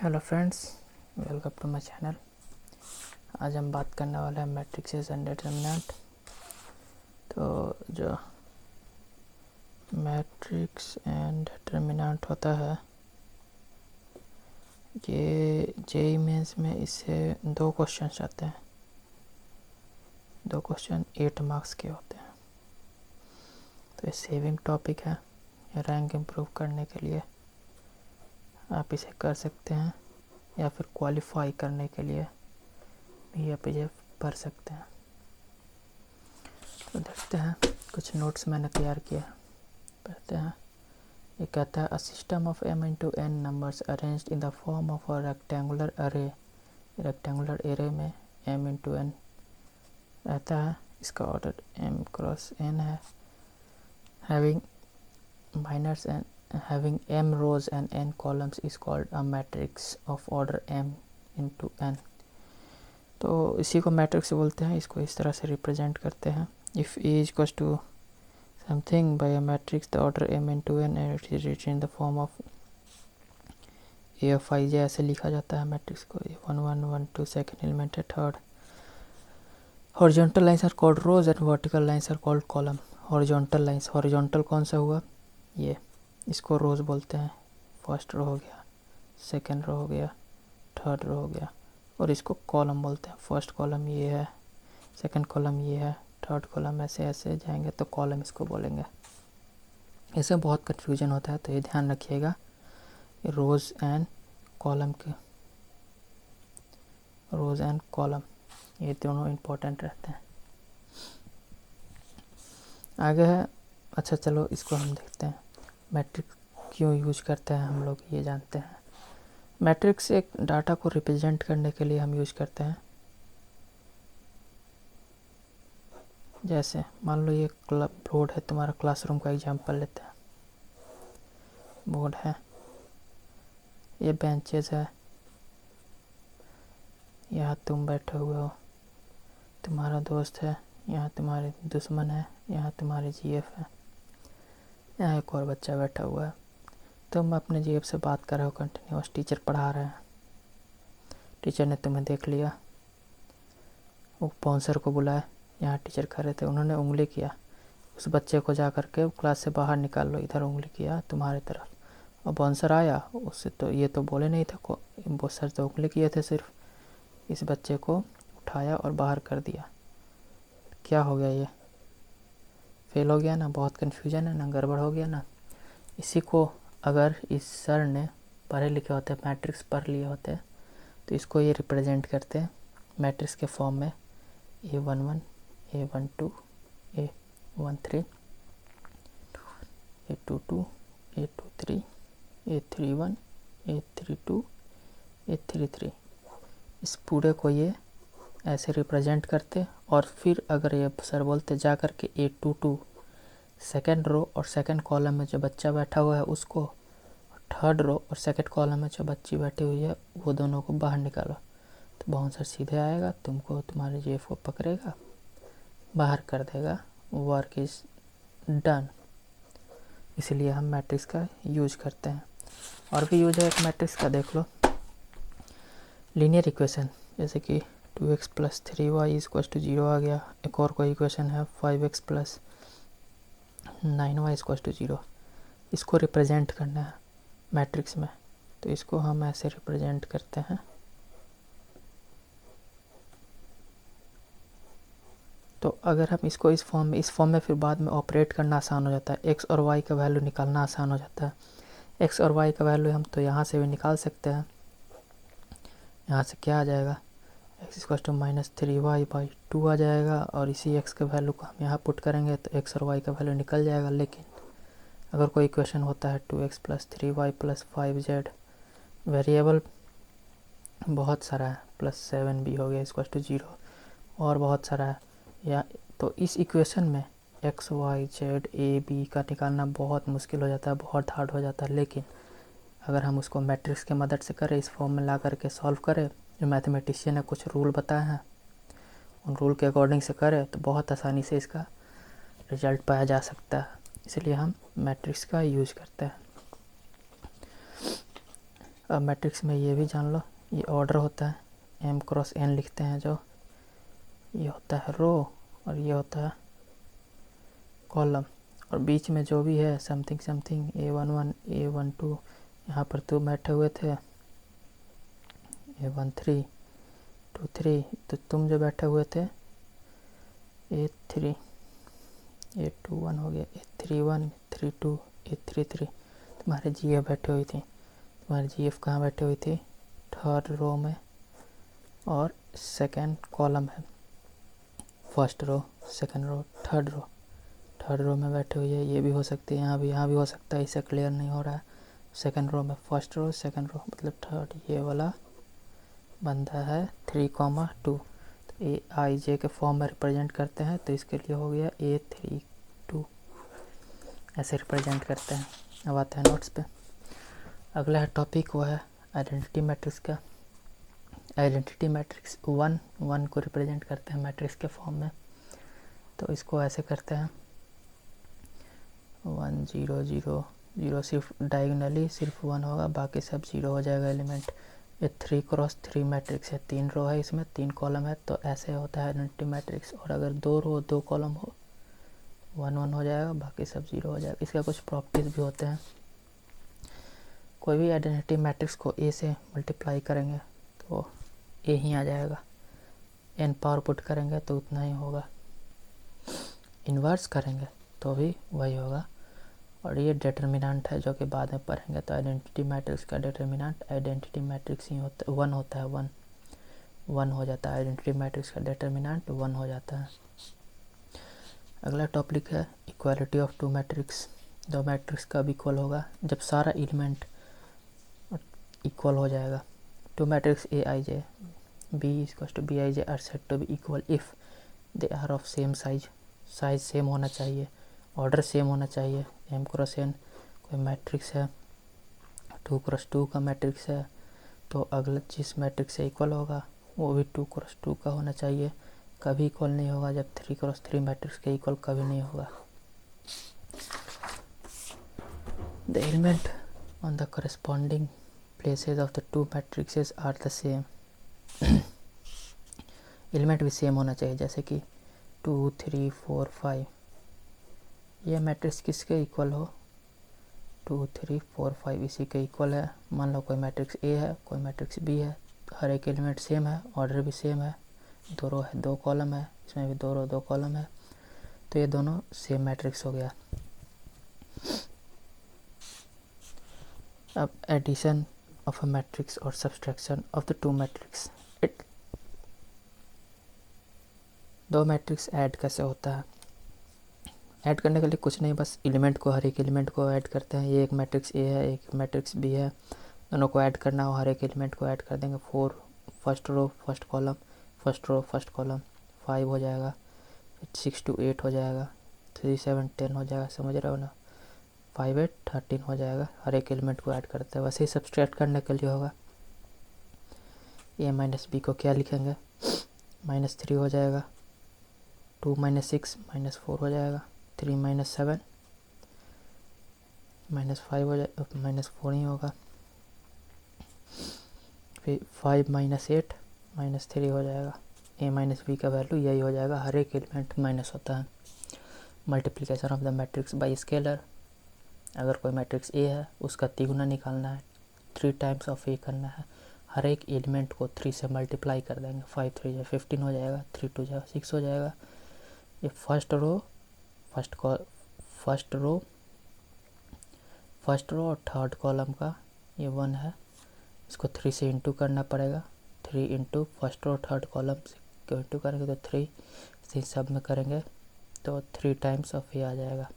Hello friends, welcome to my channel. आज हम बात करने वाले हैं मैट्रिक्सेस एंड डिटर्मिनेंट। तो जो मैट्रिक्स एंड डिटर्मिनेंट होता है, ये जेईई मेंस में इससे 2 क्वेश्चंस आते हैं। 2 क्वेश्चन 8 मार्क्स के होते हैं। तो ये सेविंग टॉपिक है। रैंक इम्प्रूव करने के लिए आप इसे कर सकते हैं, या फिर क्वालिफाई करने के लिए भी आप इसे पढ़ सकते हैं। तो देखते हैं, कुछ नोट्स मैंने तैयार किया है, पढ़ते हैं। ये कहता है, a system of m into n numbers arranged in the form of a rectangular अरे। रेक्टेंगुलर एरे में m into n रहता है, इसका ऑर्डर m क्रॉस n है, having minus n, having m rows and n columns is called a matrix of order m into n। तो इसी को matrix बोलते हैं। इसको इस तरह से रिप्रेजेंट करते हैं। If A is equals to something by a matrix the order m into n and it is written in the form of a of ij, ऐसे लिखा जाता है मैट्रिक्स को। 1 1 1 2 सेकेंड एलिमेंट है third. Horizontal lines are called rows and vertical lines are called column. Horizontal lines, horizontal कौन सा हुआ, ये, इसको रोज बोलते हैं। फर्स्ट रो हो गया, सेकेंड रो हो गया, थर्ड रो हो गया। और इसको कॉलम बोलते हैं। फर्स्ट कॉलम ये है, सेकेंड कॉलम ये है, थर्ड कॉलम ऐसे ऐसे जाएंगे तो कॉलम इसको बोलेंगे। इसमें बहुत कन्फ्यूजन होता है, तो ये ध्यान रखिएगा। रोज एंड कॉलम के, रोज एंड कॉलम ये दोनों इम्पोर्टेंट रहते हैं। आगे है, अच्छा चलो इसको हम देखते हैं। मैट्रिक्स क्यों यूज करते हैं हम लोग, ये जानते हैं। मैट्रिक्स एक डाटा को रिप्रेजेंट करने के लिए हम यूज करते हैं। जैसे मान लो ये बोर्ड है, तुम्हारा क्लासरूम का एग्जांपल लेते हैं। बोर्ड है, ये बेंचेस है, यहाँ तुम बैठे हुए हो, तुम्हारा दोस्त है, यहाँ तुम्हारे दुश्मन है, यहाँ तुम्हारे जीएफ है, यहाँ एक और बच्चा बैठा हुआ है। तुम अपने जीएफ से बात कर रहे हो कंटिन्यूस, टीचर पढ़ा रहे हैं, टीचर ने तुम्हें देख लिया, वो बाउंसर को बुलाया, यहाँ टीचर खड़े थे, उन्होंने उंगली किया, उस बच्चे को जा करके क्लास से बाहर निकाल लो, इधर उंगली किया तुम्हारे तरफ, और बाउंसर आया, उससे तो ये तो बोले नहीं थे को, वो सर तो उंगली किए थे, सिर्फ इस बच्चे को उठाया और बाहर कर दिया। क्या हो गया, ये फेल हो गया ना, बहुत कन्फ्यूजन है ना, गड़बड़ हो गया ना। इसी को अगर इस सर ने पढ़े लिखे होते, मैट्रिक्स पढ़ लिए होते, तो इसको ये रिप्रेजेंट करते मैट्रिक्स के फॉर्म में। A11, A12, A13, A22, A23, A31, A32, A33, इस पूरे को ये ऐसे रिप्रेजेंट करते। और फिर अगर ये सर बोलते जा कर के A22 सेकेंड रो और सेकेंड कॉलम में जो बच्चा बैठा हुआ है उसको, थर्ड रो और सेकेंड कॉलम में जो बच्ची बैठी हुई है वो दोनों को बाहर निकालो, तो बाउंसर सीधे आएगा, तुमको तुम्हारे जेफ को पकड़ेगा, बाहर कर देगा, वर्क इज डन। इसलिए हम मैट्रिक्स का यूज करते हैं। और भी यूज है एक मैट्रिक्स का, देख लो। लीनियर इक्वेशन, जैसे कि 2x + 3y = 0 आ गया। एक और कोई इक्वेशन है 5x + 9y = 0। इसको रिप्रेजेंट करना है मैट्रिक्स में, तो इसको हम ऐसे रिप्रेजेंट करते हैं। तो अगर हम इसको इस फॉर्म में फिर बाद में ऑपरेट करना आसान हो जाता है। x और y का वैल्यू निकालना आसान हो जाता है। x और y का वैल्यू हम तो यहाँ से भी निकाल सकते हैं। यहाँ से क्या आ जाएगा, x = -3y/2 आ जाएगा, और इसी x के वैल्यू को हम यहाँ पुट करेंगे तो x और y का वैल्यू निकल जाएगा। लेकिन अगर कोई इक्वेशन होता है 2x + 3y + 5z, वेरिएबल बहुत सारा है, +7 भी हो गया, = 0, और बहुत सारा है, या तो इस इक्वेशन में x y z a b का निकालना बहुत मुश्किल हो जाता है, बहुत हार्ड हो जाता है। लेकिन अगर हम उसको मैट्रिक्स की मदद से करें, इस फॉर्म में ला करके सॉल्व करें, जो मैथमेटिशियन ने कुछ रूल बताए हैं उन रूल के अकॉर्डिंग से करें, तो बहुत आसानी से इसका रिजल्ट पाया जा सकता है। इसलिए हम मैट्रिक्स का यूज करते हैं। अब मैट्रिक्स में ये भी जान लो, ये ऑर्डर होता है, m क्रॉस n लिखते हैं जो, ये होता है रो और ये होता है कॉलम, और बीच में जो भी है समथिंग समथिंग A11 A12, यहाँ पर तो बैठे हुए थे A13 23, तो तुम जो बैठे हुए थे A3 A21 हो गया, A31 32 A33, तुम्हारे GF बैठे हुई थी, तुम्हारी GF कहाँ बैठे हुई थी, थर्ड रो में, और सेकंड कॉलम है, first row second row third row में बैठे हुई है। ये भी हो सकती है, यहाँ भी हो सकता है, इसे क्लियर नहीं हो रहा है। सेकंड रो में फर्स्ट रो सेकंड रो मतलब थर्ड, ये वाला बंदा है 3,2, तो AIJ के फॉर्म में रिप्रेजेंट करते हैं, तो इसके लिए हो गया A32, ऐसे रिप्रेजेंट करते हैं। अब आता है नोट्स पे। अगला है टॉपिक, वो है आइडेंटिटी मैट्रिक्स का। आइडेंटिटी मैट्रिक्स 1 को रिप्रेजेंट करते हैं मैट्रिक्स के फॉर्म में, तो इसको ऐसे करते हैं 1 0 0 0, सिर्फ डायगोनली सिर्फ 1 होगा, बाकी सब 0 हो जाएगा एलिमेंट। ये 3x3 मैट्रिक्स है, 3 रो है, इसमें 3 कॉलम है, तो ऐसे होता है आइडेंटिटी मैट्रिक्स। और अगर 2 रो 2 कॉलम हो 1 1 हो जाएगा, बाकी सब 0 हो जाएगा। इसका कुछ प्रॉपर्टीज भी होते हैं। कोई भी आइडेंटिटी मैट्रिक्स को A से मल्टीप्लाई करेंगे तो A ही आ जाएगा, n पावर पुट करेंगे तो उतना ही होगा, इन्वर्स करेंगे तो भी वही होगा। और ये डिटर्मिनेंट है जो कि बाद में पढ़ेंगे। तो आइडेंटिटी मैट्रिक्स का डिटर्मिनेंट आइडेंटिटी मैट्रिक्स ही होता है, 1 होता है, 1 हो जाता है। आइडेंटिटी मैट्रिक्स का डिटर्मिनेंट 1 हो जाता है। अगला टॉपिक है इक्वालिटी ऑफ टू मैट्रिक्स। दो मैट्रिक्स कब इक्वल होगा, जब सारा एलिमेंट इक्वल हो जाएगा। Two matrix AIJ B=BIJ are said to be equal if they are of same size same होना चाहिए, ऑर्डर सेम होना चाहिए। m क्रॉस n कोई मैट्रिक्स है, 2x2 का मैट्रिक्स है, तो अगला जिस मैट्रिक्स से इक्वल होगा वो भी 2x2 का होना चाहिए। कभी इक्वल नहीं होगा जब 3x3 मैट्रिक्स के इक्वल कभी नहीं होगा। The element on the corresponding places of the two matrices are the same element भी सेम होना चाहिए, जैसे कि 2 3 4 5, ये मैट्रिक्स किसके इक्वल हो, 2 3 4 5 इसी के इक्वल है। मान लो कोई मैट्रिक्स A है, कोई मैट्रिक्स B है, हर एक एलिमेंट सेम है, ऑर्डर भी सेम है, 2 रो है 2 कॉलम है, इसमें भी 2 रो 2 कॉलम है, तो ये दोनों सेम मैट्रिक्स हो गया। अब एडिशन ऑफ अ मैट्रिक्स और subtraction of the two matrix. दो मैट्रिक्स ऐड कैसे होता है, ऐड करने के लिए कुछ नहीं, बस एलिमेंट को, हर एक एलिमेंट को ऐड करते हैं। ये एक मैट्रिक्स A है, एक मैट्रिक्स B है, दोनों को ऐड करना हो, हर एक एलिमेंट को ऐड कर देंगे। 4 first row first column, first row first column, 5 हो जाएगा, 6 to 8 हो जाएगा, 3 7 10 हो जाएगा, समझ रहे हो ना, 5 8 13 हो जाएगा। हर एक एलिमेंट को ऐड करते हैं। वैसे ही सब्सट्रैक्ट करने के लिए होगा, A माइनस B को क्या लिखेंगे, -3 हो जाएगा, 2 - 6 -4 हो जाएगा, 3 - 7 -5 हो जाएगा, -4 ही होगा, फिर 5 - 8 -3 हो जाएगा। A माइनस B का वैल्यू यही हो जाएगा, हर एक एलिमेंट माइनस होता है। Multiplication of the matrix bye scalar, अगर कोई मैट्रिक्स A है उसका तिगुना निकालना है, 3 टाइम्स ऑफ A करना है, हर एक एलिमेंट को 3 से मल्टीप्लाई कर देंगे, 5 3 15 हो जाएगा, 3 2 6 हो जाएगा। ये फर्स्ट रो और थर्ड कॉलम का ये 1 है, इसको 3 से इंटू करना पड़ेगा, 3 into first row third column से क्यों इंटू करेंगे तो 3 सब में करेंगे तो 3 टाइम्स ऑफ A आ जाएगा।